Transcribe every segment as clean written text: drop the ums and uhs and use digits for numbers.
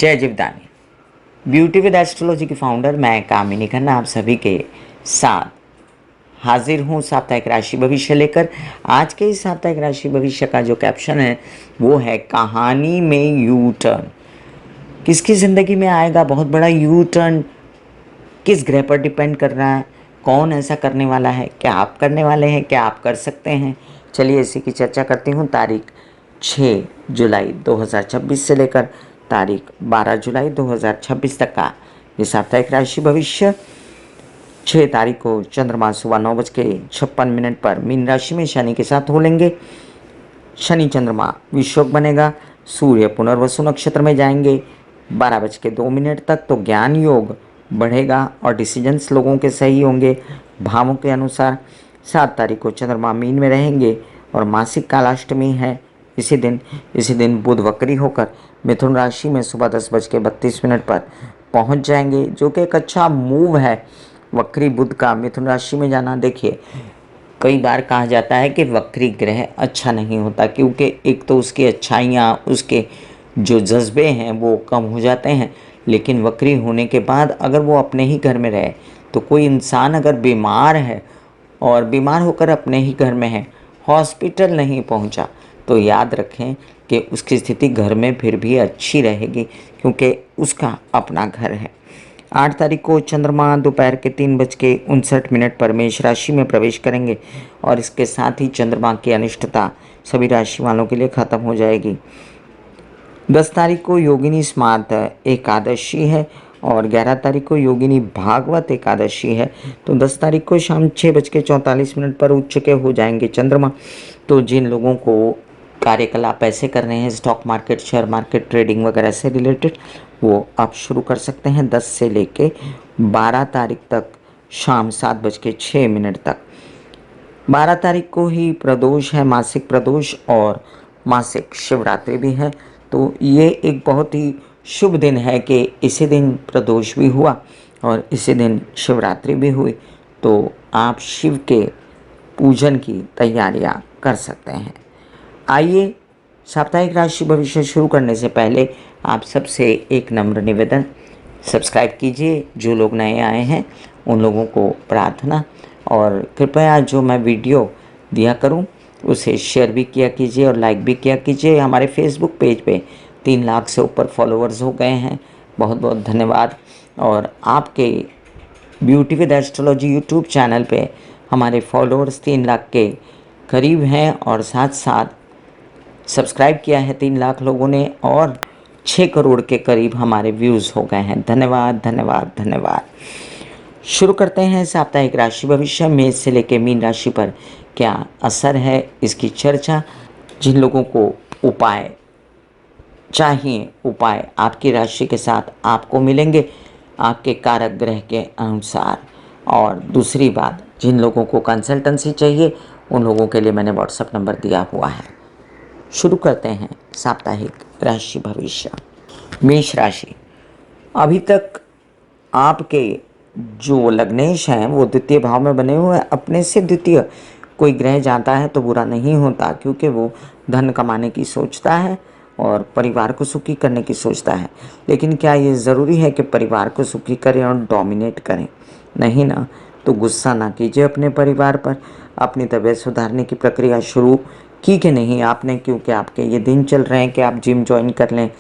जय Jivdani. Beauty with astrology की founder मैं कामिनी खन्ना आप सभी के साथ हाजिर हूँ साप्ताहिक राशि भविष्य लेकर। आज के इस साप्ताहिक राशि भविष्य का जो कैप्शन है वो है कहानी में यू टर्न। किसकी ज़िंदगी में आएगा बहुत बड़ा यू टर्न, किस ग्रह पर डिपेंड कर रहा है, कौन ऐसा करने वाला है, क्या आप करने वाले हैं, क्या आप कर सकते हैं। चलिए इसी की चर्चा करती हूँ। तारीख 6 जुलाई 2026 से लेकर तारीख 12 जुलाई 2026 तक का ये साप्ताहिक राशि भविष्य। 6 तारीख को चंद्रमा सुबह 9:56 पर मीन राशि में शनि के साथ हो लेंगे। शनि चंद्रमा विषुवक बनेगा। सूर्य पुनर्वसु नक्षत्र में जाएंगे 12:02 तक, तो ज्ञान योग बढ़ेगा और डिसीजंस लोगों के सही होंगे भावों के अनुसार। 7 तारीख को चंद्रमा मीन में रहेंगे और मासिक कालाष्टमी है इसी दिन बुध वक्री होकर मिथुन राशि में सुबह 10:32 पर पहुंच जाएंगे, जो कि एक अच्छा मूव है वक्री बुध का मिथुन राशि में जाना। देखिए कई बार कहा जाता है कि वक्री ग्रह अच्छा नहीं होता, क्योंकि एक तो उसकी अच्छाइयाँ, उसके जो जज्बे हैं वो कम हो जाते हैं। लेकिन वक्री होने के बाद अगर वो अपने ही घर में रहे, तो कोई इंसान अगर बीमार है और बीमार होकर अपने ही घर में है, हॉस्पिटल नहीं पहुंचा, तो याद रखें कि उसकी स्थिति घर में फिर भी अच्छी रहेगी, क्योंकि उसका अपना घर है। 8 तारीख को चंद्रमा दोपहर के 3:59 पर मेष राशि में प्रवेश करेंगे और इसके साथ ही चंद्रमा की अनिष्टता सभी राशि वालों के लिए खत्म हो जाएगी। 10 तारीख को योगिनी स्मार्त एकादशी है और 11 तारीख को योगिनी भागवत एकादशी है। तो 10 तारीख को शाम 6:44 पर उच्च के हो जाएंगे चंद्रमा। तो जिन लोगों को कार्यकलाप ऐसे करने हैं, stock market, share market, trading वगैरह से रिलेटेड, वो आप शुरू कर सकते हैं 10 से लेके 12 तारीख तक शाम 7:06 तक। 12 तारीख को ही प्रदोष है, मासिक प्रदोष और मासिक शिवरात्रि भी है। तो ये एक बहुत ही शुभ दिन है कि इसी दिन प्रदोष भी हुआ और इसी दिन शिवरात्रि भी हुई। तो आप शिव के पूजन की तैयारियां कर सकते हैं। आइए साप्ताहिक राशि भविष्य शुरू करने से पहले आप सबसे एक नम्र निवेदन, सब्सक्राइब कीजिए। जो लोग नए आए हैं उन लोगों को प्रार्थना, और कृपया जो मैं वीडियो दिया करूं उसे शेयर भी किया कीजिए और लाइक भी किया कीजिए। हमारे फेसबुक पेज पे 3 लाख से ऊपर फॉलोअर्स हो गए हैं, बहुत बहुत धन्यवाद। और आपके beauty with astrology YouTube channel पे हमारे फॉलोअर्स 3 लाख के करीब हैं और साथ साथ सब्सक्राइब किया है 3 लाख लोगों ने और 6 करोड़ के करीब हमारे व्यूज़ हो गए हैं। धन्यवाद धन्यवाद धन्यवाद। शुरू करते हैं साप्ताहिक राशि भविष्य। मेष से लेकर मीन राशि पर क्या असर है इसकी चर्चा। जिन लोगों को उपाय चाहिए, उपाय आपकी राशि के साथ आपको मिलेंगे आपके कारक ग्रह के अनुसार। और दूसरी बात, जिन लोगों को कंसल्टेंसी चाहिए उन लोगों के लिए मैंने व्हाट्सएप नंबर दिया हुआ है। शुरू करते हैं साप्ताहिक राशि भविष्य। मेष राशि, अभी तक आपके जो लग्नेश हैं वो द्वितीय भाव में बने हुए हैं। अपने से द्वितीय कोई ग्रह जाता है तो बुरा नहीं होता, क्योंकि वो धन कमाने की सोचता है और परिवार को सुखी करने की सोचता है। लेकिन क्या ये ज़रूरी है कि परिवार को सुखी करें और डोमिनेट करें? नहीं ना। तो गुस्सा ना कीजिए अपने परिवार पर। अपनी तबीयत सुधारने की प्रक्रिया शुरू की कि नहीं आपने? क्योंकि आपके ये दिन चल रहे हैं कि आप जिम ज्वाइन कर लें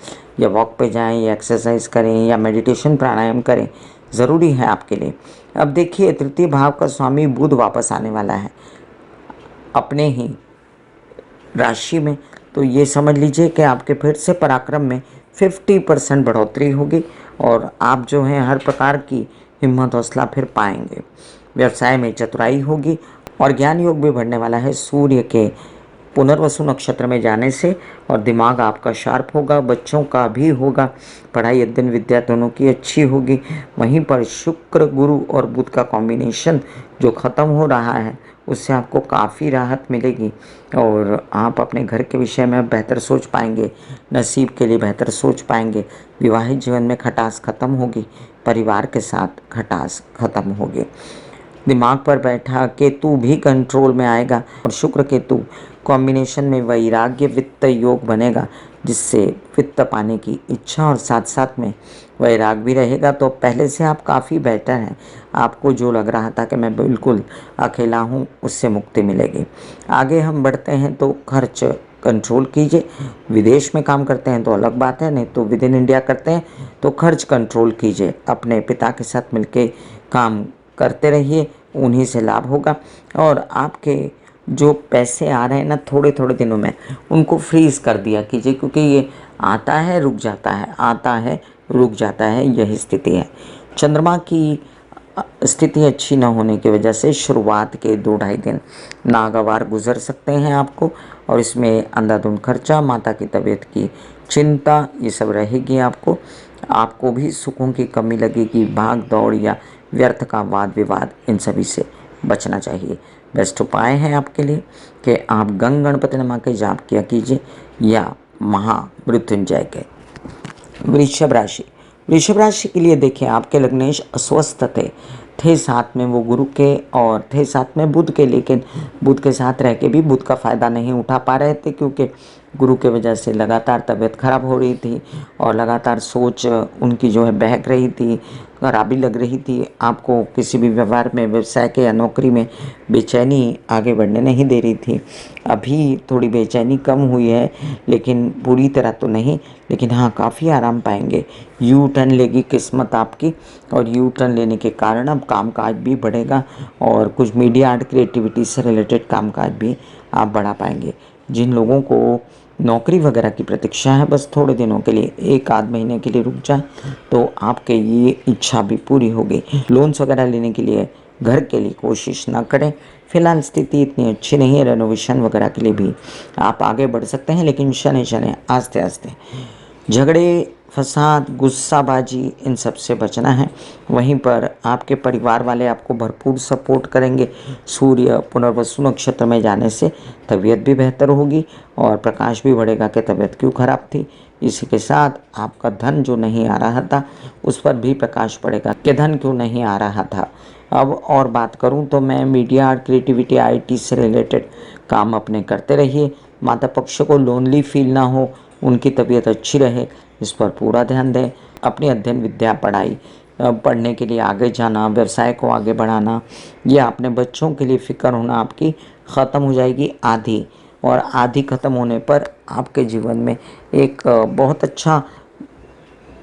या वॉक पे जाएं या एक्सरसाइज करें या मेडिटेशन प्राणायाम करें, ज़रूरी है आपके लिए। अब देखिए तृतीय भाव का स्वामी बुध वापस आने वाला है अपने ही राशि में। तो ये समझ लीजिए कि आपके फिर से पराक्रम में 50% बढ़ोतरी होगी और आप जो हैं हर प्रकार की हिम्मत हौसला फिर पाएंगे। व्यवसाय में चतुराई होगी और ज्ञान योग भी बढ़ने वाला है सूर्य के पुनर्वसु नक्षत्र में जाने से, और दिमाग आपका शार्प होगा, बच्चों का भी होगा। पढ़ाई अध्ययन विद्या दोनों की अच्छी होगी। वहीं पर शुक्र गुरु और बुध का कॉम्बिनेशन जो ख़त्म हो रहा है उससे आपको काफ़ी राहत मिलेगी और आप अपने घर के विषय में बेहतर सोच पाएंगे, नसीब के लिए बेहतर सोच पाएंगे। विवाहित जीवन में खटास ख़त्म होगी, परिवार के साथ खटास ख़त्म होगी। दिमाग पर बैठा केतु भी कंट्रोल में आएगा और शुक्र केतु कॉम्बिनेशन में वैराग्य वित्त योग बनेगा, जिससे वित्त पाने की इच्छा और साथ साथ में वैराग भी रहेगा। तो पहले से आप काफ़ी बेटर हैं। आपको जो लग रहा था कि मैं बिल्कुल अकेला हूँ, उससे मुक्ति मिलेगी। आगे हम बढ़ते हैं तो खर्च कंट्रोल कीजिए। विदेश में काम करते हैं तो अलग बात है, नहीं तो विद इन इंडिया करते हैं तो खर्च कंट्रोल कीजिए। अपने पिता के साथ मिलके काम करते रहिए, उन्हीं से लाभ होगा। और आपके जो पैसे आ रहे हैं ना थोड़े थोड़े दिनों में, उनको फ्रीज कर दिया कीजिए, क्योंकि ये आता है रुक जाता है, आता है रुक जाता है, यही स्थिति है। चंद्रमा की स्थिति अच्छी न होने की वजह से शुरुआत के 2-2.5 दिन नागवार गुजर सकते हैं आपको, और इसमें अंधाधुंध खर्चा, माता की तबीयत की चिंता, ये सब रहेगी आपको। आपको भी सुखों की कमी लगेगी, भाग दौड़ या व्यर्थ का वाद विवाद, इन सभी से बचना चाहिए। बेस्ट उपाय है आपके लिए कि आप गणपति नमा के जाप किया कीजिए या महामृत्युंजय के। वृषभ राशि के लिए देखिए, आपके लग्नेश अस्वस्थ थे साथ में वो गुरु के और थे साथ में बुध के, लेकिन बुध के साथ रह के भी बुध का फ़ायदा नहीं उठा पा रहे थे, क्योंकि गुरु के वजह से लगातार तबीयत खराब हो रही थी और लगातार सोच उनकी जो है बहक रही थी, खराबी लग रही थी। आपको किसी भी व्यवहार में, व्यवसाय के या नौकरी में बेचैनी आगे बढ़ने नहीं दे रही थी। अभी थोड़ी बेचैनी कम हुई है, लेकिन पूरी तरह तो नहीं, लेकिन हाँ काफ़ी आराम पाएंगे। यू टर्न लेगी किस्मत आपकी, और यू टर्न लेने के कारण अब कामकाज भी बढ़ेगा और कुछ मीडिया आर्ट क्रिएटिविटी से रिलेटेड कामकाज भी आप बढ़ा पाएंगे। जिन लोगों को नौकरी वगैरह की प्रतीक्षा है, बस थोड़े दिनों के लिए, 1-आध महीने के लिए रुक जाए तो आपके ये इच्छा भी पूरी होगी। लोन्स वगैरह लेने के लिए घर के लिए कोशिश ना करें। फिलहाल स्थिति इतनी अच्छी नहीं है, रेनोवेशन वगैरह के लिए भी आप आगे बढ़ सकते हैं, लेकिन शनि शनि आस्ते आस्ते। झगड़े, फसाद, गुस्साबाजी, इन सब से बचना है। वहीं पर आपके परिवार वाले आपको भरपूर सपोर्ट करेंगे। सूर्य पुनर्वसु नक्षत्र में जाने से तबीयत भी बेहतर होगी और प्रकाश भी बढ़ेगा कि तबीयत क्यों खराब थी। इसी के साथ आपका धन जो नहीं आ रहा था, उस पर भी प्रकाश पड़ेगा कि धन क्यों नहीं आ रहा था। अब और बात करूं तो मैं मीडिया और क्रिएटिविटी, आईटी से रिलेटेड काम अपने करते रहिए। माता पक्ष को लोनली फील ना हो, उनकी तबीयत अच्छी रहे, इस पर पूरा ध्यान दें। अपनी अध्ययन विद्या, पढ़ाई, पढ़ने के लिए आगे जाना, व्यवसाय को आगे बढ़ाना, या अपने बच्चों के लिए फ़िक्र होना आपकी ख़त्म हो जाएगी आधी। और आधी ख़त्म होने पर आपके जीवन में एक बहुत अच्छा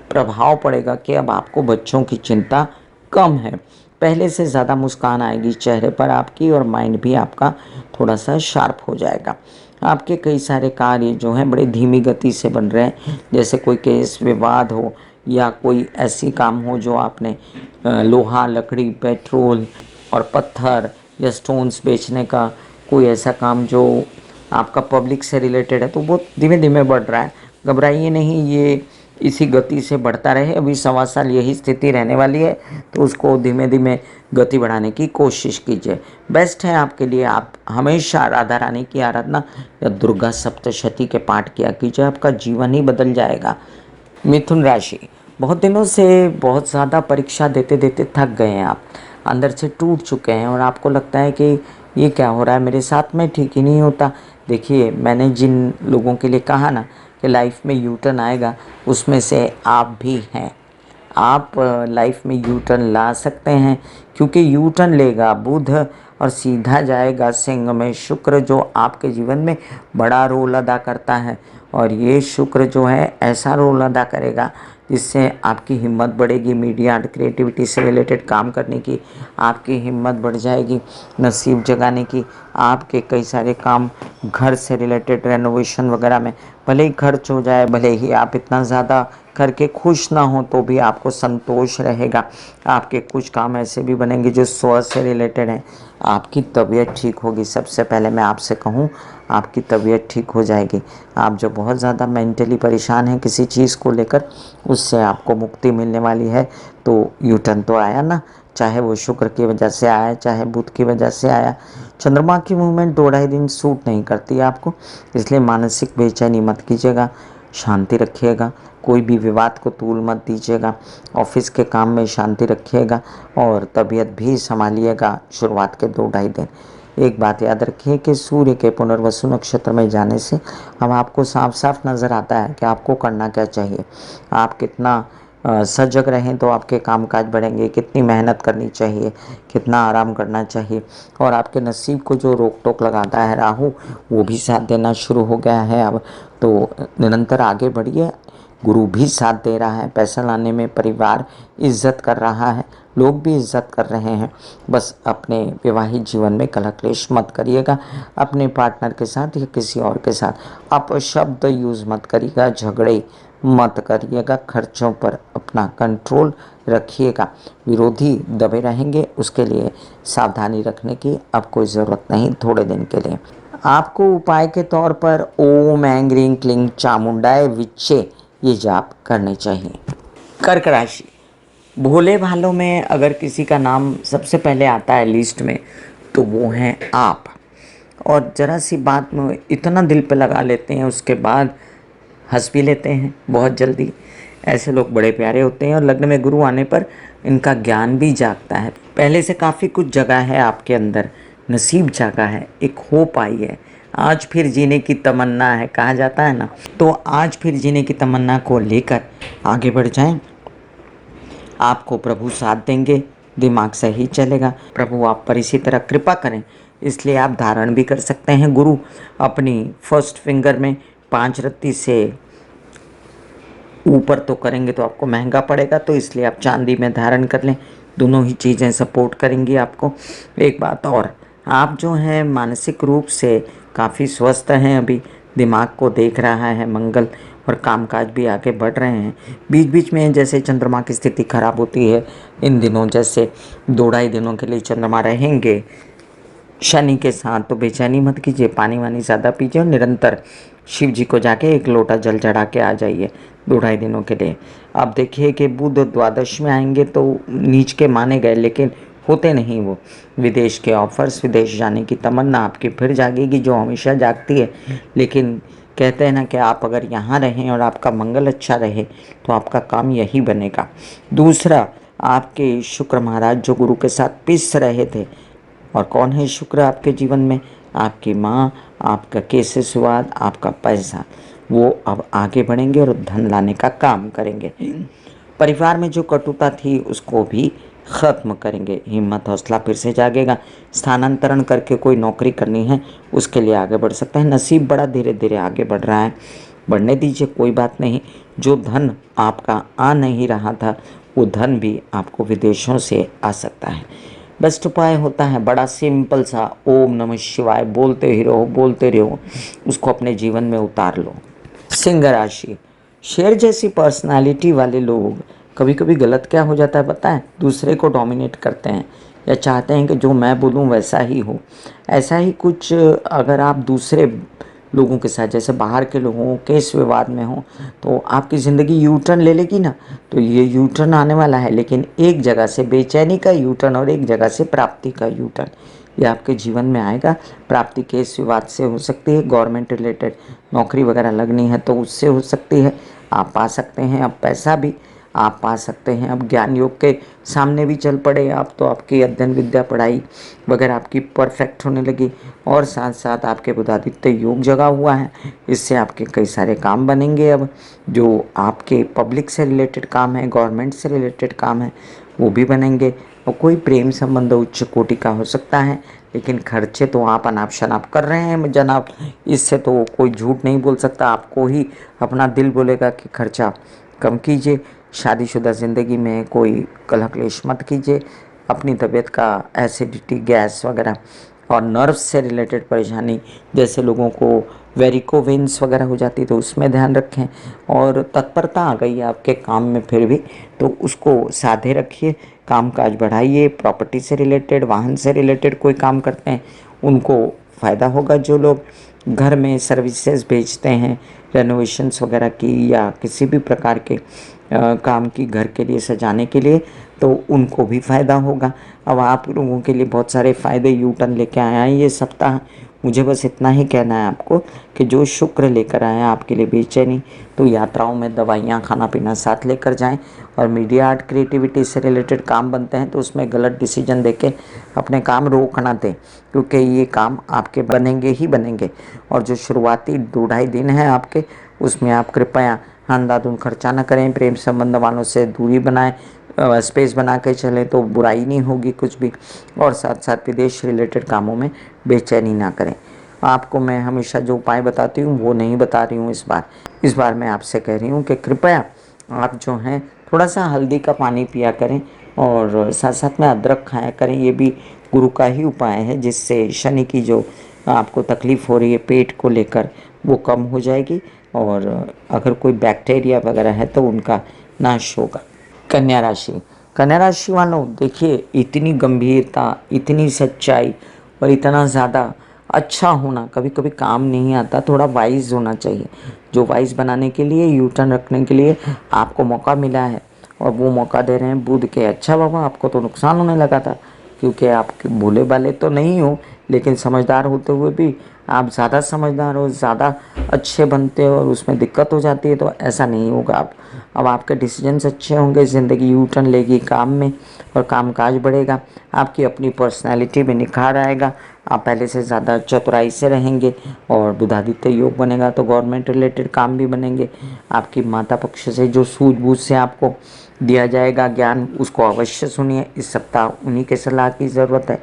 प्रभाव पड़ेगा कि अब आपको बच्चों की चिंता कम है। पहले से ज़्यादा मुस्कान आएगी चेहरे पर आपकी, और माइंड भी आपका थोड़ा सा शार्प हो जाएगा। आपके कई सारे कार्य जो हैं बड़े धीमी गति से बन रहे हैं, जैसे कोई केस विवाद हो या कोई ऐसी काम हो जो आपने लोहा, लकड़ी, पेट्रोल और पत्थर या स्टोन्स बेचने का कोई ऐसा काम जो आपका पब्लिक से रिलेटेड है, तो वो धीमे धीमे बढ़ रहा है। घबराइए नहीं, ये इसी गति से बढ़ता रहे। अभी 1.25 साल यही स्थिति रहने वाली है, तो उसको धीमे धीमे गति बढ़ाने की कोशिश कीजिए। बेस्ट है आपके लिए, आप हमेशा राधा रानी की आराधना या दुर्गा सप्तशती के पाठ किया कीजिए, आपका जीवन ही बदल जाएगा। मिथुन राशि, बहुत दिनों से बहुत ज़्यादा परीक्षा देते देते थक गए हैं आप, अंदर से टूट चुके हैं और आपको लगता है कि ये क्या हो रहा है मेरे साथ में, ठीक ही नहीं होता। देखिए, मैंने जिन लोगों के लिए कहा ना कि लाइफ में यू टर्न आएगा, उसमें से आप भी हैं। आप लाइफ में यू टर्न ला सकते हैं, क्योंकि यू टर्न लेगा बुध और सीधा जाएगा सिंह में शुक्र, जो आपके जीवन में बड़ा रोल अदा करता है। और ये शुक्र जो है ऐसा रोल अदा करेगा जिससे आपकी हिम्मत बढ़ेगी। मीडिया आर्ट क्रिएटिविटी से रिलेटेड काम करने की आपकी हिम्मत बढ़ जाएगी, नसीब जगाने की। आपके कई सारे काम घर से रिलेटेड, रेनोवेशन वगैरह में भले ही खर्च हो जाए, भले ही आप इतना ज़्यादा करके खुश ना हो, तो भी आपको संतोष रहेगा। आपके कुछ काम ऐसे भी बनेंगे जो स्व से रिलेटेड हैं। आपकी तबीयत ठीक होगी। सबसे पहले मैं आपसे कहूँ, आपकी तबीयत ठीक हो जाएगी। आप जो बहुत ज़्यादा मेंटली परेशान हैं किसी चीज़ को लेकर, उससे आपको मुक्ति मिलने वाली है। तो यू टर्न तो आया ना, चाहे वो शुक्र की वजह से आया, चाहे बुध की वजह से आया। चंद्रमा की मूवमेंट 2-2.5 दिन सूट नहीं करती आपको, इसलिए मानसिक बेचैनी मत कीजिएगा, शांति रखिएगा। कोई भी विवाद को तूल मत दीजिएगा। ऑफिस के काम में शांति रखिएगा और तबीयत भी संभालिएगा शुरुआत के 2-2.5 दिन। एक बात याद रखिए कि सूर्य के पुनर्वसु नक्षत्र में जाने से अब आपको साफ साफ नज़र आता है कि आपको करना क्या चाहिए। आप कितना सजग रहें तो आपके कामकाज बढ़ेंगे, कितनी मेहनत करनी चाहिए, कितना आराम करना चाहिए। और आपके नसीब को जो रोक टोक लगाता है राहु, वो भी साथ देना शुरू हो गया है अब। तो निरंतर आगे बढ़िए। गुरु भी साथ दे रहा है, पैसा लाने में परिवार इज्जत कर रहा है, लोग भी इज्जत कर रहे हैं। बस अपने वैवाहिक जीवन में कलह क्लेश मत करिएगा, अपने पार्टनर के साथ या किसी और के साथ अपशब्द यूज़ मत करिएगा, झगड़े मत करिएगा, खर्चों पर अपना कंट्रोल रखिएगा। विरोधी दबे रहेंगे, उसके लिए सावधानी रखने की अब कोई ज़रूरत नहीं थोड़े दिन के लिए। आपको उपाय के तौर पर ओम ऐं ह्रीं क्लीं चामुंडाय विच्चे ये जाप करने चाहिए। कर्क राशि, भोले भालों में अगर किसी का नाम सबसे पहले आता है लिस्ट में तो वो हैं आप। और ज़रा सी बात में इतना दिल पे लगा लेते हैं, उसके बाद हंस भी लेते हैं बहुत जल्दी। ऐसे लोग बड़े प्यारे होते हैं और लग्न में गुरु आने पर इनका ज्ञान भी जागता है। पहले से काफ़ी कुछ जगह है आपके अंदर, नसीब जागा है, एक होप आई है, आज फिर जीने की तमन्ना है, कहा जाता है ना। तो आज फिर जीने की तमन्ना को लेकर आगे बढ़ जाएं। आपको प्रभु साथ देंगे, दिमाग सही चलेगा, प्रभु आप पर इसी तरह कृपा करें, इसलिए आप धारण भी कर सकते हैं। गुरु अपनी फर्स्ट फिंगर में 5 रत्ती से ऊपर तो करेंगे तो आपको महंगा पड़ेगा, तो इसलिए आप चांदी में धारण कर लें, दोनों ही चीज़ें सपोर्ट करेंगी आपको। एक बात और, आप जो हैं मानसिक रूप से काफ़ी स्वस्थ हैं, अभी दिमाग को देख रहा है मंगल और कामकाज भी आगे बढ़ रहे हैं। बीच बीच में जैसे चंद्रमा की स्थिति खराब होती है इन दिनों, जैसे 2-2.5 दिनों के लिए चंद्रमा रहेंगे शनि के साथ, तो बेचैनी मत कीजिए, पानी वानी ज़्यादा पीजिए और निरंतर शिव जी को जाके 1 लोटा जल चढ़ा के आ जाइए 2-2.5 दिनों के लिए। अब देखिए कि बुध द्वादश में आएंगे तो नीच के माने गए, लेकिन होते नहीं वो। विदेश के ऑफर्स, विदेश जाने की तमन्ना आपकी फिर जागेगी, जो हमेशा जागती है। लेकिन कहते हैं ना कि आप अगर यहाँ रहें और आपका मंगल अच्छा रहे तो आपका काम यही बनेगा। दूसरा, आपके शुक्र महाराज जो गुरु के साथ पिस रहे थे, और कौन है शुक्र आपके जीवन में? आपकी माँ, आपका केशवाद, आपका पैसा, वो अब आगे बढ़ेंगे और धन लाने का काम करेंगे। परिवार में जो कटुता थी उसको भी ख़त्म करेंगे, हिम्मत हौसला फिर से जागेगा। स्थानांतरण करके कोई नौकरी करनी है उसके लिए आगे बढ़ सकता है। नसीब बड़ा धीरे धीरे आगे बढ़ रहा है, बढ़ने दीजिए, कोई बात नहीं। जो धन आपका आ नहीं रहा था वो धन भी आपको विदेशों से आ सकता है। बेस्ट उपाय होता है बड़ा सिंपल सा, ओम नमः शिवाय बोलते ही रहो, बोलते रहो, उसको अपने जीवन में उतार लो। सिंह राशि, शेर जैसी पर्सनालिटी वाले लोग कभी कभी गलत क्या हो जाता है पता है? दूसरे को डोमिनेट करते हैं या चाहते हैं कि जो मैं बोलूं वैसा ही हो। ऐसा ही कुछ अगर आप दूसरे लोगों के साथ, जैसे बाहर के लोगों के इस विवाद में हो, तो आपकी ज़िंदगी यू टर्न ले लेगी ना। तो ये यू टर्न आने वाला है, लेकिन एक जगह से बेचैनी का यू टर्न और एक जगह से प्राप्ति का यू टर्न, ये आपके जीवन में आएगा। प्राप्ति के इस विवाद से हो सकती है, गवर्नमेंट रिलेटेड नौकरी वगैरह लगनी है तो उससे हो सकती है, आप पा सकते हैं। अब पैसा भी आप पा सकते हैं। अब ज्ञान योग के सामने भी चल पड़े आप, तो आपकी अध्ययन विद्या पढ़ाई वगैरह आपकी परफेक्ट होने लगी। और साथ साथ आपके बुधादित्य योग जगा हुआ है, इससे आपके कई सारे काम बनेंगे। अब जो आपके पब्लिक से रिलेटेड काम है, गवर्नमेंट से रिलेटेड काम है, वो भी बनेंगे। और कोई प्रेम संबंध उच्च कोटि का हो सकता है, लेकिन खर्चे तो आप अनाप शनाप कर रहे हैं जनाब, इससे तो कोई झूठ नहीं बोल सकता। आपको ही अपना दिल बोलेगा कि खर्चा कम कीजिए। शादीशुदा ज़िंदगी में कोई कलह क्लेश मत कीजिए। अपनी तबीयत का एसिडिटी, गैस वगैरह और नर्व्स से रिलेटेड परेशानी, जैसे लोगों को वेरिकोवेंस वगैरह हो जाती है तो उसमें ध्यान रखें। और तत्परता आ गई है आपके काम में फिर भी, तो उसको साधे रखिए, कामकाज बढ़ाइए। प्रॉपर्टी से रिलेटेड, वाहन से रिलेटेड कोई काम करते हैं उनको फ़ायदा होगा। जो लोग घर में सर्विसेज बेचते हैं, रेनोवेशंस वगैरह की या किसी भी प्रकार के काम की घर के लिए सजाने के लिए, तो उनको भी फ़ायदा होगा। अब आप लोगों के लिए बहुत सारे फ़ायदे यू टर्न लेके आया है ये सप्ताह, मुझे बस इतना ही कहना है आपको कि जो शुक्र लेकर आए हैं आपके लिए बेचैनी, तो यात्राओं में दवाइयाँ खाना पीना साथ लेकर जाएं। और मीडिया आर्ट क्रिएटिविटी से रिलेटेड काम बनते हैं तो उसमें गलत डिसीजन देके अपने काम रोक ना दें, क्योंकि ये काम आपके बनेंगे ही बनेंगे। और जो शुरुआती 2-2.5 दिन हैं आपके, उसमें आप कृपया अंधाधुंध खर्चा न करें, प्रेम संबंध वालों से दूरी बनाएं, स्पेस बना के चलें तो बुराई नहीं होगी कुछ भी। और साथ साथ विदेश रिलेटेड कामों में बेचैनी ना करें। आपको मैं हमेशा जो उपाय बताती हूँ वो नहीं बता रही हूँ इस बार मैं आपसे कह रही हूँ कि कृपया आप जो हैं थोड़ा सा हल्दी का पानी पिया करें और साथ साथ में अदरक खाया करें। ये भी गुरु का ही उपाय है, जिससे शनि की जो आपको तकलीफ़ हो रही है पेट को लेकर वो कम हो जाएगी और अगर कोई बैक्टीरिया वगैरह है तो उनका नाश होगा। कन्या राशि वालों, देखिए इतनी गंभीरता, इतनी सच्चाई और इतना ज़्यादा अच्छा होना कभी कभी काम नहीं आता। थोड़ा वाइज होना चाहिए। जो वाइज बनाने के लिए, यू टर्न रखने के लिए आपको मौका मिला है और वो मौका दे रहे हैं बुध के। अच्छा बाबा, आपको तो नुकसान होने लगा था, क्योंकि आप भोले भाले तो नहीं हो, लेकिन समझदार होते हुए भी आप ज़्यादा समझदार हो, ज़्यादा अच्छे बनते हो और उसमें दिक्कत हो जाती है। तो ऐसा नहीं होगा। अब आपके डिसीजंस अच्छे होंगे, ज़िंदगी यू टर्न लेगी काम में और कामकाज बढ़ेगा। आपकी अपनी पर्सनैलिटी में निखार आएगा। आप पहले से ज़्यादा चतुराई से रहेंगे और बुधादित्य योग बनेगा तो गवर्नमेंट रिलेटेड काम भी बनेंगे। आपकी माता पक्ष से जो सूझबूझ से आपको दिया जाएगा ज्ञान, उसको अवश्य सुनिए। इस सप्ताह उन्हीं के सलाह की ज़रूरत है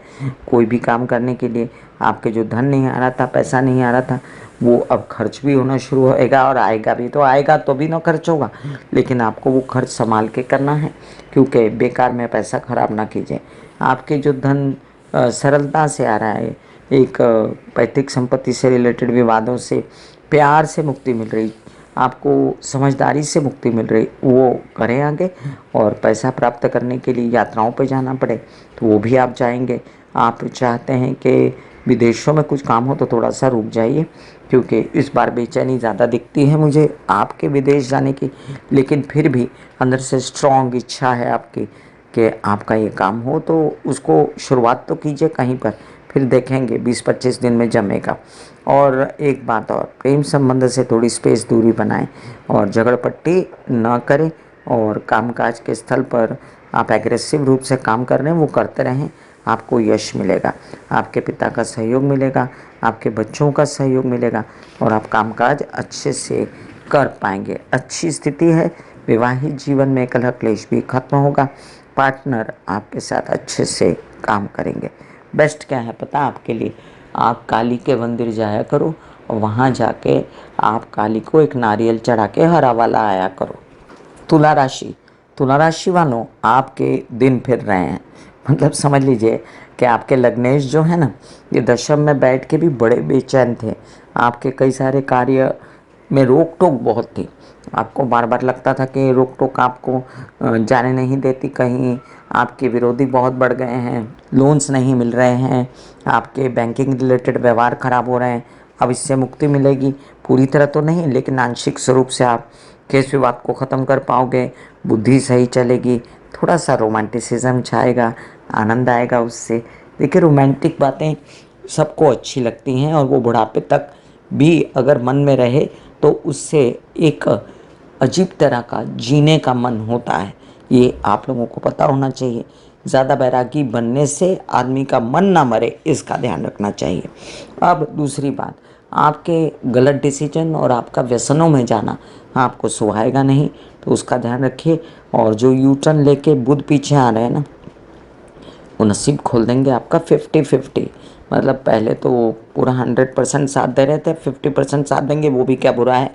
कोई भी काम करने के लिए। आपके जो धन नहीं आ रहा था, पैसा नहीं आ रहा था, वो अब खर्च भी होना शुरू होएगा और आएगा भी। तो आएगा तो भी ना खर्च होगा, लेकिन आपको वो खर्च संभाल के करना है, क्योंकि बेकार में पैसा खराब ना कीजिए। आपके जो धन सरलता से आ रहा है, एक पैतृक संपत्ति से रिलेटेड विवादों से प्यार से मुक्ति मिल रही, आपको समझदारी से मुक्ति मिल रही, वो करें आगे। और पैसा प्राप्त करने के लिए यात्राओं पर जाना पड़े तो वो भी आप जाएंगे। आप चाहते हैं कि विदेशों में कुछ काम हो तो थोड़ा सा रुक जाइए, क्योंकि इस बार बेचैनी ज़्यादा दिखती है मुझे आपके विदेश जाने की। लेकिन फिर भी अंदर से स्ट्रॉन्ग इच्छा है आपकी कि आपका ये काम हो, तो उसको शुरुआत तो कीजिए कहीं पर, फिर देखेंगे 20-25 दिन में जमेगा। और एक बात और, प्रेम संबंध से थोड़ी स्पेस दूरी बनाएं और झगड़पट्टी ना करें। और कामकाज के स्थल पर आप एग्रेसिव रूप से काम कर रहे हैं वो करते रहें, आपको यश मिलेगा। आपके पिता का सहयोग मिलेगा, आपके बच्चों का सहयोग मिलेगा और आप कामकाज अच्छे से कर पाएंगे। अच्छी स्थिति है। विवाहित जीवन में कलह क्लेश भी खत्म होगा। पार्टनर आपके साथ अच्छे से काम करेंगे। बेस्ट क्या है पता आपके लिए? आप काली के मंदिर जाया करो और वहाँ जाके आप काली को एक नारियल चढ़ा के हरा वाला आया करो। तुला राशि वालों, आपके दिन फिर रहे हैं। मतलब समझ लीजिए कि आपके लग्नेश जो है ना, ये दशम में बैठ के भी बड़े बेचैन थे। आपके कई सारे कार्य में रोक टोक बहुत थी। आपको बार बार लगता था कि रोक टोक आपको जाने नहीं देती कहीं। आपके विरोधी बहुत बढ़ गए हैं, लोन्स नहीं मिल रहे हैं, आपके बैंकिंग रिलेटेड व्यवहार खराब हो रहे हैं। अब इससे मुक्ति मिलेगी, पूरी तरह तो नहीं लेकिन आंशिक स्वरूप से आप केस विवाद को ख़त्म कर पाओगे। बुद्धि सही चलेगी, थोड़ा सा रोमांटिसिज्म छाएगा, आनंद आएगा उससे। देखिए रोमांटिक बातें सबको अच्छी लगती हैं और वो बुढ़ापे तक भी अगर मन में रहे तो उससे एक अजीब तरह का जीने का मन होता है। ये आप लोगों को पता होना चाहिए। ज़्यादा बैरागी बनने से आदमी का मन ना मरे, इसका ध्यान रखना चाहिए। अब दूसरी बात, आपके गलत डिसीजन और आपका व्यसनों में जाना आपको सुहाएगा नहीं, तो उसका ध्यान रखिए। और जो यू टर्न लेके बुध पीछे आ रहे हैं ना, वो नसीब खोल देंगे आपका 50-50। मतलब पहले तो वो पूरा 100% साथ दे रहे थे, 50% साथ देंगे, वो भी क्या बुरा है,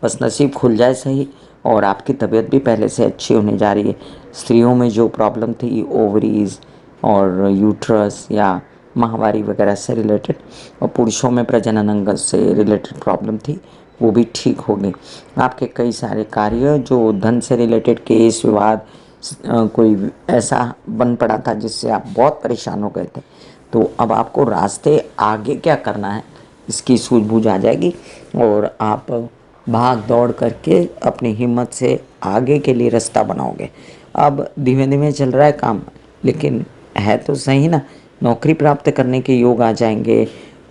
बस नसीब खुल जाए सही। और आपकी तबीयत भी पहले से अच्छी होने जा रही है। स्त्रियों में जो प्रॉब्लम थी ओवरीज और यूट्रस या माहवारी वगैरह से रिलेटेड, और पुरुषों में प्रजनन अंग से रिलेटेड प्रॉब्लम थी, वो भी ठीक हो गई। आपके कई सारे कार्य जो धन से रिलेटेड केस विवाद कोई ऐसा बन पड़ा था जिससे आप बहुत परेशान हो गए थे, तो अब आपको रास्ते आगे क्या करना है इसकी सूझबूझ आ जाएगी और आप भाग दौड़ करके अपनी हिम्मत से आगे के लिए रास्ता बनाओगे। अब धीमे धीमे चल रहा है काम, लेकिन है तो सही ना। नौकरी प्राप्त करने के योग आ जाएंगे,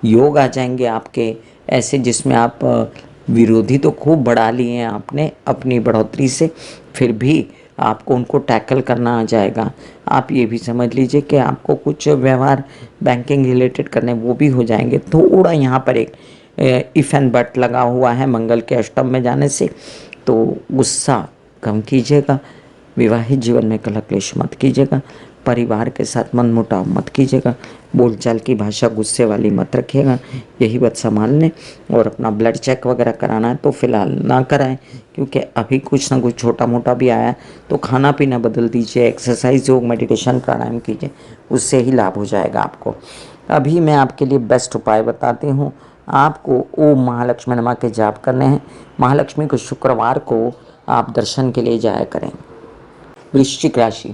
योग आ जाएंगे आपके ऐसे, जिसमें आप विरोधी तो खूब बढ़ा लिए हैं आपने अपनी बढ़ोतरी से, फिर भी आपको उनको टैकल करना आ जाएगा। आप ये भी समझ लीजिए कि आपको कुछ व्यवहार बैंकिंग रिलेटेड करने वो भी हो जाएंगे। थोड़ा यहाँ पर एक इफ एंड बट लगा हुआ है मंगल के अष्टम में जाने से, तो गुस्सा कम कीजिएगा, विवाहित जीवन में कलह क्लेश मत कीजिएगा, परिवार के साथ मनमुटाव मत कीजिएगा, बोलचाल की भाषा गुस्से वाली मत रखिएगा, यही बात संभाल लें। और अपना ब्लड चेक वगैरह कराना है तो फिलहाल ना कराएं, क्योंकि अभी कुछ ना कुछ छोटा मोटा भी आया है। तो खाना पीना बदल दीजिए, एक्सरसाइज योग मेडिटेशन प्राणायाम कीजिए, उससे ही लाभ हो जाएगा आपको। अभी मैं आपके लिए बेस्ट उपाय बताती हूँ। आपको ओम महालक्ष्मी नमः के जाप करने हैं। महालक्ष्मी को शुक्रवार को आप दर्शन के लिए जाया करें। वृश्चिक राशि,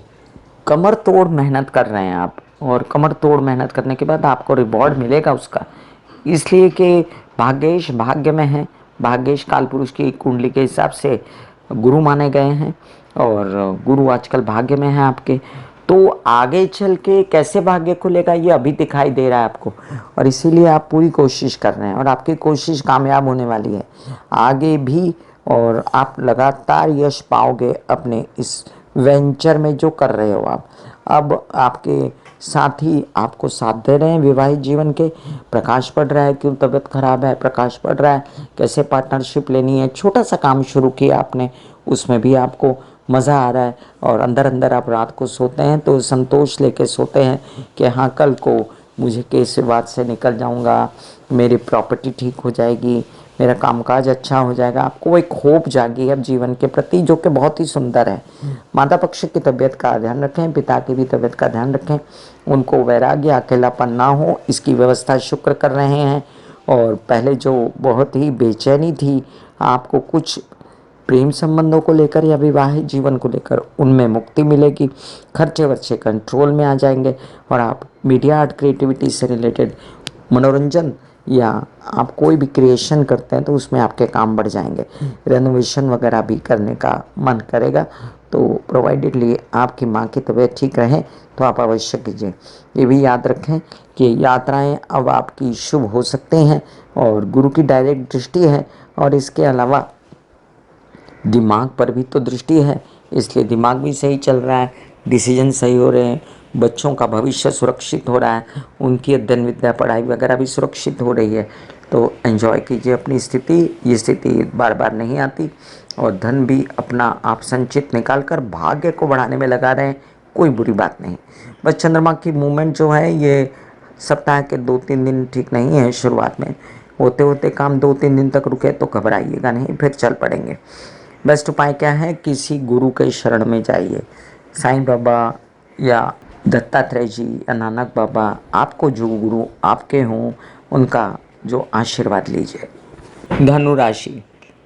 कमर तोड़ मेहनत कर रहे हैं आप, और कमर तोड़ मेहनत करने के बाद आपको रिवॉर्ड मिलेगा उसका, इसलिए कि भाग्येश भाग्य में है। भाग्येश काल पुरुष की कुंडली के हिसाब से गुरु माने गए हैं, और गुरु आजकल भाग्य में है आपके। तो आगे चल के कैसे भाग्य खुलेगा ये अभी दिखाई दे रहा है आपको, और इसीलिए आप पूरी कोशिश कर रहे हैं, और आपकी कोशिश कामयाब होने वाली है आगे भी। और आप लगातार यश पाओगे अपने इस वेंचर में जो कर रहे हो आप। अब आपके साथी आपको साथ दे रहे हैं विवाहित जीवन के। प्रकाश पड़ रहा है, क्यों तबीयत खराब है, प्रकाश पड़ रहा है, कैसे पार्टनरशिप लेनी है, छोटा सा काम शुरू किया आपने, उसमें भी आपको मज़ा आ रहा है। और अंदर अंदर आप रात को सोते हैं तो संतोष लेके सोते हैं कि हाँ, कल को मुझे केस विवाद से निकल जाऊंगा, मेरी प्रॉपर्टी ठीक हो जाएगी, मेरा कामकाज अच्छा हो जाएगा। आपको एक होप जागी है अब जीवन के प्रति, जो कि बहुत ही सुंदर है। माता पक्ष की तबीयत का ध्यान रखें, पिता की भी तबीयत का ध्यान रखें, उनको वैराग्य अकेलापन ना हो इसकी व्यवस्था शुक्र कर रहे हैं। और पहले जो बहुत ही बेचैनी थी आपको कुछ प्रेम संबंधों को लेकर या विवाहित जीवन को लेकर, उनमें मुक्ति मिलेगी। खर्चे वर्चे कंट्रोल में आ जाएंगे, और आप मीडिया आर्ट क्रिएटिविटी से रिलेटेड मनोरंजन या आप कोई भी क्रिएशन करते हैं तो उसमें आपके काम बढ़ जाएंगे। रेनोवेशन वगैरह भी करने का मन करेगा, तो प्रोवाइडेडली आपकी माँ की तबीयत ठीक रहे तो आप अवश्य कीजिए। ये भी याद रखें कि यात्राएं अब आपकी शुभ हो सकती हैं, और गुरु की डायरेक्ट दृष्टि है, और इसके अलावा दिमाग पर भी तो दृष्टि है, इसलिए दिमाग भी सही चल रहा है, डिसीजन सही हो रहे हैं, बच्चों का भविष्य सुरक्षित हो रहा है, उनकी अध्ययन विद्या पढ़ाई वगैरह भी सुरक्षित हो रही है। तो एंजॉय कीजिए अपनी स्थिति, ये स्थिति बार बार नहीं आती। और धन भी अपना आप संचित निकाल कर भाग्य को बढ़ाने में लगा रहे हैं, कोई बुरी बात नहीं। बस चंद्रमा की मूवमेंट जो है ये सप्ताह के 2-3 दिन ठीक नहीं है, शुरुआत में होते होते काम 2-3 दिन तक रुके तो घबराइएगा नहीं, फिर चल पड़ेंगे। बेस्ट उपाय क्या है, किसी गुरु के शरण में जाइए, साईं बाबा या दत्तात्रेय जी या नानक बाबा, आपको जो गुरु आपके हों उनका जो आशीर्वाद लीजिए। धनु राशि,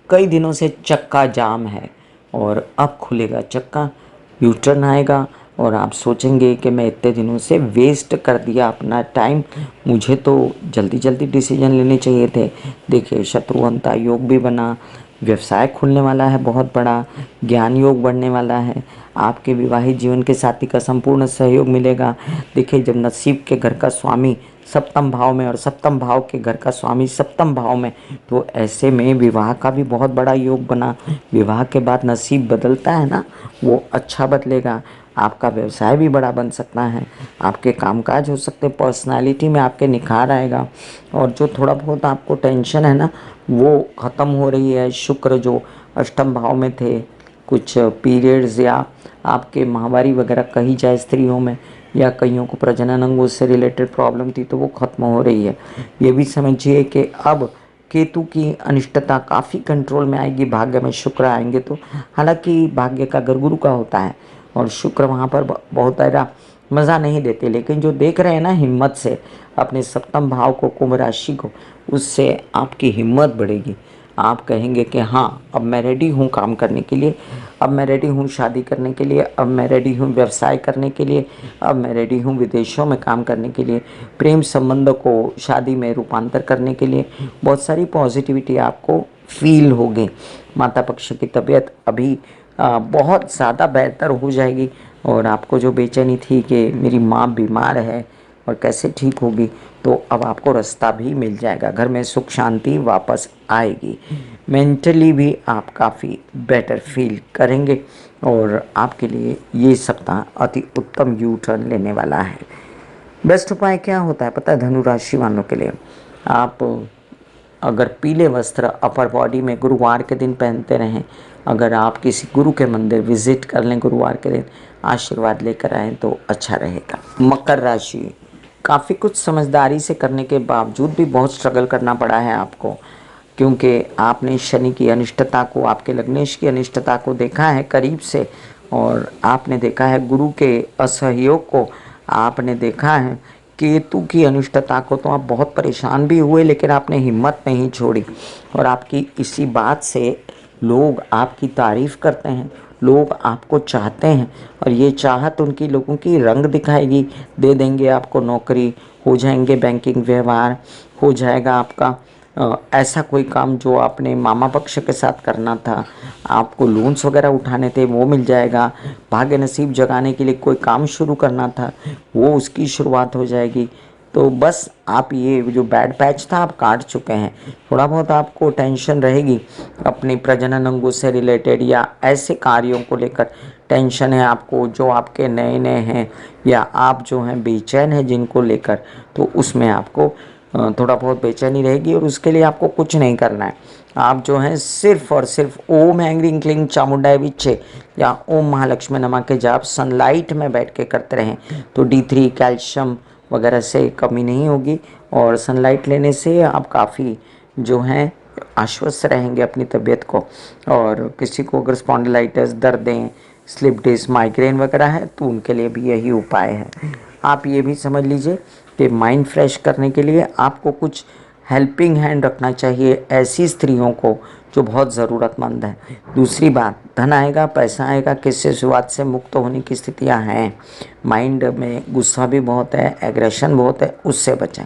कई दिनों से चक्का जाम है, और अब खुलेगा चक्का, यू टर्न आएगा, और आप सोचेंगे कि मैं इतने दिनों से वेस्ट कर दिया अपना टाइम, मुझे तो जल्दी जल्दी डिसीजन लेने चाहिए थे। देखिए, शत्रुघ्नता योग भी बना, व्यवसाय खुलने वाला है बहुत बड़ा, ज्ञान योग बढ़ने वाला है, आपके विवाहित जीवन के साथी का संपूर्ण सहयोग मिलेगा। देखिए, जब नसीब के घर का स्वामी सप्तम भाव में और सप्तम भाव के घर का स्वामी सप्तम भाव में, तो ऐसे में विवाह का भी बहुत बड़ा योग बना। विवाह के बाद नसीब बदलता है ना, वो अच्छा बदलेगा। आपका व्यवसाय भी बड़ा बन सकता है, आपके कामकाज हो सकते, पर्सनालिटी में आपके निखार आएगा, और जो थोड़ा बहुत आपको टेंशन है ना वो ख़त्म हो रही है। शुक्र जो अष्टम भाव में थे, कुछ पीरियड्स या आपके माहवारी वगैरह कही जाए स्त्रियों में, या कईयों को प्रजनन अंगों से रिलेटेड प्रॉब्लम थी तो वो ख़त्म हो रही है। ये भी समझिए कि अब केतु की अनिष्टता काफ़ी कंट्रोल में आएगी, भाग्य में शुक्र आएंगे तो। हालांकि भाग्य का घर गुरु का होता है, और शुक्र वहाँ पर बहुत ज़्यादा मज़ा नहीं देते, लेकिन जो देख रहे हैं ना हिम्मत से अपने सप्तम भाव को, कुंभ राशि को, उससे आपकी हिम्मत बढ़ेगी। आप कहेंगे कि हाँ, अब मैं रेडी हूँ काम करने के लिए, अब मैं रेडी हूँ शादी करने के लिए, अब मैं रेडी हूँ व्यवसाय करने के लिए, अब मैं रेडी हूँ विदेशों में काम करने के लिए, प्रेम संबंधों को शादी में रूपांतर करने के लिए। बहुत सारी पॉजिटिविटी आपको फील होगी। माता पक्ष की तबीयत अभी बहुत ज़्यादा बेहतर हो जाएगी, और आपको जो बेचैनी थी कि मेरी माँ बीमार है, और कैसे ठीक होगी, तो अब आपको रास्ता भी मिल जाएगा, घर में सुख शांति वापस आएगी, मेंटली भी आप काफ़ी बेटर फील करेंगे और आपके लिए ये सप्ताह अति उत्तम यू टर्न लेने वाला है। बेस्ट उपाय क्या होता है पता है धनु राशि वालों के लिए? आप अगर पीले वस्त्र अपर बॉडी में गुरुवार के दिन पहनते रहें, अगर आप किसी गुरु के मंदिर विजिट कर लें गुरुवार के दिन, आशीर्वाद लेकर आएँ तो अच्छा रहेगा। मकर राशि, काफ़ी कुछ समझदारी से करने के बावजूद भी बहुत स्ट्रगल करना पड़ा है आपको, क्योंकि आपने शनि की अनिष्टता को, आपके लग्नेश की अनिष्टता को देखा है करीब से, और आपने देखा है गुरु के असहयोग को, आपने देखा है केतु की अनिष्टता को। तो आप बहुत परेशान भी हुए, लेकिन आपने हिम्मत नहीं छोड़ी और आपकी इसी बात से लोग आपकी तारीफ़ करते हैं, लोग आपको चाहते हैं और ये चाहत उनकी लोगों की रंग दिखाएगी। दे देंगे आपको नौकरी, हो जाएंगे बैंकिंग व्यवहार, हो जाएगा आपका ऐसा कोई काम जो आपने मामा पक्ष के साथ करना था, आपको लोन्स वगैरह उठाने थे वो मिल जाएगा, भाग्य नसीब जगाने के लिए कोई काम शुरू करना था वो उसकी शुरुआत हो जाएगी। तो बस आप ये जो बैड पैच था आप काट चुके हैं। थोड़ा बहुत आपको टेंशन रहेगी अपनी प्रजनन अंगों से रिलेटेड या ऐसे कार्यों को लेकर टेंशन है आपको जो आपके नए नए हैं, या आप जो हैं बेचैन हैं जिनको लेकर, तो उसमें आपको थोड़ा बहुत बेचैनी रहेगी और उसके लिए आपको कुछ नहीं करना है। आप जो हैं सिर्फ और सिर्फ ओम ह्रीं क्लीं चामुंडाय विच्चे या ओम महालक्ष्मी नमः के जाप सनलाइट में बैठ के करते रहें तो D3 कैल्शियम वगैरह से कमी नहीं होगी और सनलाइट लेने से आप काफ़ी जो हैं आश्वस्त रहेंगे अपनी तबीयत को। और किसी को अगर स्पॉन्डिलाइटिस, दर्दें, स्लिप डिस्क, माइग्रेन वगैरह है तो उनके लिए भी यही उपाय है। आप ये भी समझ लीजिए कि माइंड फ्रेश करने के लिए आपको कुछ हेल्पिंग हैंड रखना चाहिए ऐसी स्त्रियों को जो बहुत ज़रूरतमंद है। दूसरी बात, धन आएगा, पैसा आएगा, किससे शुरुआत से मुक्त होने की स्थितियां हैं। माइंड में गुस्सा भी बहुत है, एग्रेशन बहुत है, उससे बचें।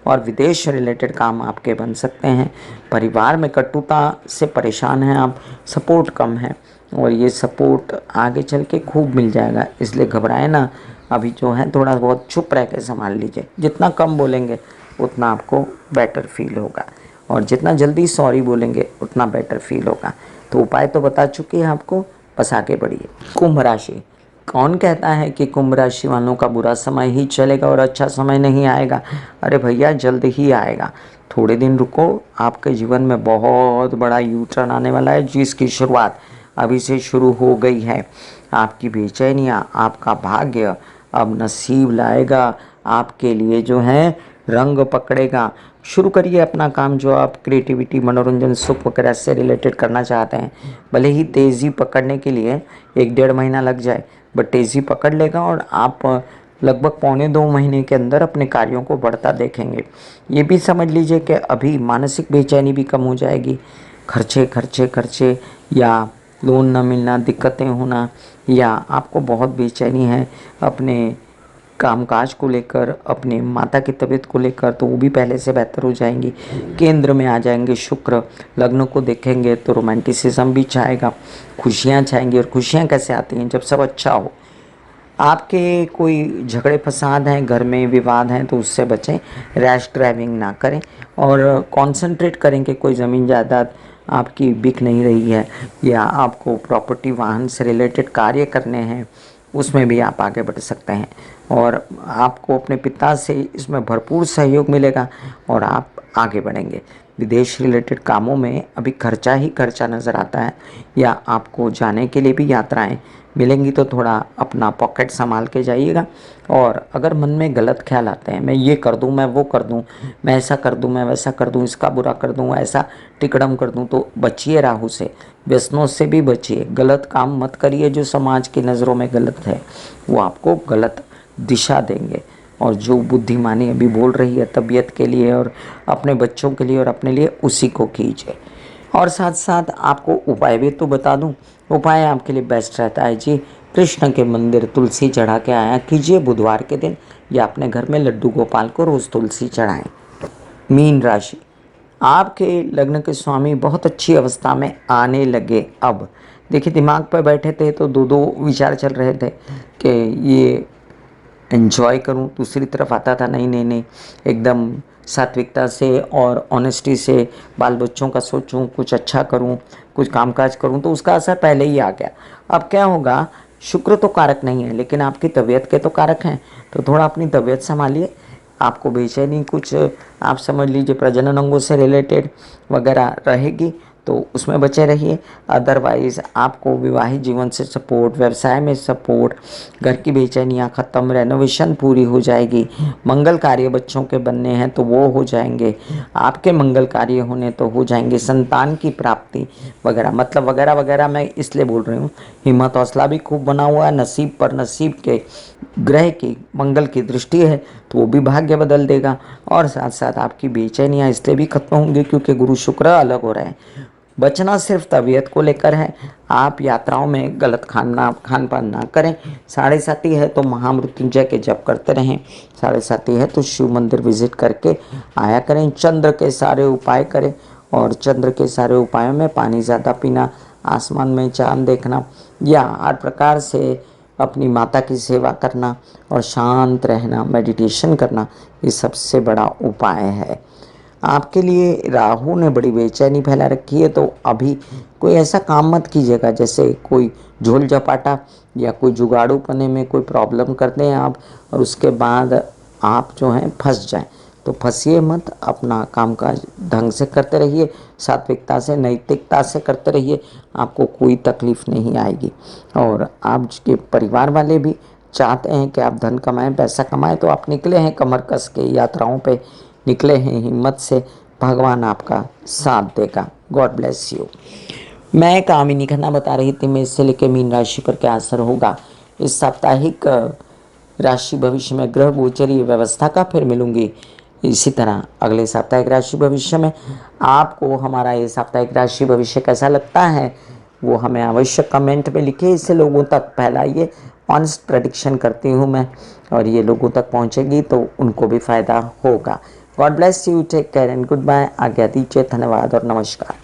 और विदेश रिलेटेड काम आपके बन सकते हैं। परिवार में कटुता से परेशान हैं आप, सपोर्ट कम है और ये सपोर्ट आगे चल के खूब मिल जाएगा, इसलिए घबराएं ना। अभी जो है थोड़ा बहुत चुप रह के संभाल लीजिए, जितना कम बोलेंगे उतना आपको बेटर फील होगा और जितना जल्दी सॉरी बोलेंगे उतना बेटर फील होगा। तो उपाय तो बता चुके हैं आपको, बस आगे बढ़िए। कुंभ राशि, कौन कहता है कि कुंभ राशि वालों का बुरा समय ही चलेगा और अच्छा समय नहीं आएगा? अरे भैया जल्द ही आएगा, थोड़े दिन रुको, आपके जीवन में बहुत बड़ा यू टर्न आने वाला है जिसकी शुरुआत अभी से शुरू हो गई है। आपकी बेचैनियाँ, आपका भाग्य अब नसीब लाएगा, आपके लिए जो है रंग पकड़ेगा। शुरू करिए अपना काम जो आप क्रिएटिविटी, मनोरंजन, सुख वगैरह से रिलेटेड करना चाहते हैं। भले ही तेज़ी पकड़ने के लिए 1-1.5 महीना लग जाए, बट तेज़ी पकड़ लेगा और आप लगभग 1.25 महीने के अंदर अपने कार्यों को बढ़ता देखेंगे। ये भी समझ लीजिए कि अभी मानसिक बेचैनी भी कम हो जाएगी। खर्चे खर्चे खर्चे या लोन न मिलना, दिक्कतें होना, या आपको बहुत बेचैनी है अपने कामकाज को लेकर, अपने माता की तबीयत को लेकर, तो वो भी पहले से बेहतर हो जाएंगी। केंद्र में आ जाएंगे शुक्र, लग्न को देखेंगे तो रोमांटिसिज्म भी छाएगा, खुशियाँ छाएंगी। और खुशियाँ कैसे आती हैं? जब सब अच्छा हो। आपके कोई झगड़े फसाद हैं, घर में विवाद हैं तो उससे बचें, रैश ड्राइविंग ना करें और कंसंट्रेट करें कि कोई ज़मीन जायदाद आपकी बिक नहीं रही है या आपको प्रॉपर्टी वाहन से रिलेटेड कार्य करने हैं, उसमें भी आप आगे बढ़ सकते हैं और आपको अपने पिता से इसमें भरपूर सहयोग मिलेगा और आप आगे बढ़ेंगे। विदेश रिलेटेड कामों में अभी खर्चा ही खर्चा नज़र आता है या आपको जाने के लिए भी यात्राएं मिलेंगी, तो थोड़ा अपना पॉकेट संभाल के जाइएगा। और अगर मन में गलत ख्याल आते हैं, मैं ये कर दूं, मैं वो कर दूं, मैं ऐसा कर दूं, मैं वैसा कर दूं, इसका बुरा कर दूं, ऐसा टिकड़म कर दूं, तो बचिए राहु से, व्यसनों से भी बचिए। गलत काम मत करिए जो समाज की नज़रों में गलत है, वो आपको गलत दिशा देंगे। और जो बुद्धिमानी अभी बोल रही है तबीयत के लिए और अपने बच्चों के लिए और अपने लिए, उसी को कीजिए। और साथ साथ आपको उपाय भी तो बता दूं। उपाय आपके लिए बेस्ट रहता है जी, कृष्ण के मंदिर तुलसी चढ़ा के आया कीजिए बुधवार के दिन, या अपने घर में लड्डू गोपाल को रोज़ तुलसी चढ़ाएं। मीन राशि, आपके लग्न के स्वामी बहुत अच्छी अवस्था में आने लगे। अब देखिए, दिमाग पर बैठे थे तो दो दो विचार चल रहे थे कि ये एन्जॉय करूं, दूसरी तरफ आता था नहीं नहीं नहीं, एकदम सात्विकता से और ऑनेस्टी से बाल बच्चों का सोचूं, कुछ अच्छा करूं, कुछ कामकाज करूं, तो उसका असर पहले ही आ गया। अब क्या होगा, शुक्र तो कारक नहीं है लेकिन आपकी तबीयत के तो कारक हैं, तो थोड़ा अपनी तबीयत संभालिए। आपको बेचैनी कुछ आप समझ लीजिए प्रजनन अंगों से रिलेटेड वगैरह रहेगी तो उसमें बचे रहिए। अदरवाइज़ आपको विवाहित जीवन से सपोर्ट, व्यवसाय में सपोर्ट, घर की बेचैनियाँ ख़त्म, रेनोवेशन पूरी हो जाएगी, मंगल कार्य बच्चों के बनने हैं तो वो हो जाएंगे, आपके मंगल कार्य होने तो हो जाएंगे, संतान की प्राप्ति वगैरह, मतलब वगैरह वगैरह। मैं इसलिए बोल रही हूँ, हिम्मत हौसला भी खूब बना हुआ है, नसीब पर नसीब के ग्रह की मंगल की दृष्टि है तो वो भी भाग्य बदल देगा। और साथ साथ आपकी बेचैनियाँ इसलिए भी खत्म होंगी क्योंकि गुरु शुक्र अलग हो रहे हैं। बचना सिर्फ तबीयत को लेकर है, आप यात्राओं में गलत खान पान ना करें। साढ़े साथी है तो महामृत्युंजय के जप करते रहें, साढ़े साथी है तो शिव मंदिर विजिट करके आया करें, चंद्र के सारे उपाय करें। और चंद्र के सारे उपायों में पानी ज़्यादा पीना, आसमान में चांद देखना या हर प्रकार से अपनी माता की सेवा करना और शांत रहना, मेडिटेशन करना, ये सबसे बड़ा उपाय है। आपके लिए राहु ने बड़ी बेचैनी फैला रखी है तो अभी कोई ऐसा काम मत कीजिएगा जैसे कोई झोल झपाटा या कोई जुगाड़ू पने में कोई प्रॉब्लम कर दें आप और उसके बाद आप जो हैं फंस जाएं। तो फंसिए मत, अपना कामकाज ढंग से करते रहिए, सात्विकता से नैतिकता से करते रहिए, आपको कोई तकलीफ नहीं आएगी। और आपके परिवार वाले भी चाहते हैं कि आप धन कमाएं, पैसा कमाएं, तो आप निकले हैं कमर कस के यात्राओं पे, निकले हैं हिम्मत से, भगवान आपका साथ देगा। God bless you. मैं कामिनी खन्ना बता रही थी मेष से लेकर मीन राशि पर क्या असर होगा इस साप्ताहिक राशि भविष्य में ग्रह गोचरीय व्यवस्था का। फिर मिलूंगी इसी तरह अगले साप्ताहिक राशि भविष्य में। आपको हमारा ये साप्ताहिक राशि भविष्य कैसा लगता है वो हमें अवश्य कमेंट में लिखिए, इसे लोगों तक फैलाइए। ऑनेस्ट प्रेडिक्शन करती हूँ मैं और ये लोगों तक पहुँचेगी तो उनको भी फ़ायदा होगा। God bless you, take care and goodbye. आज्ञा दीजिए, धन्यवाद और नमस्कार।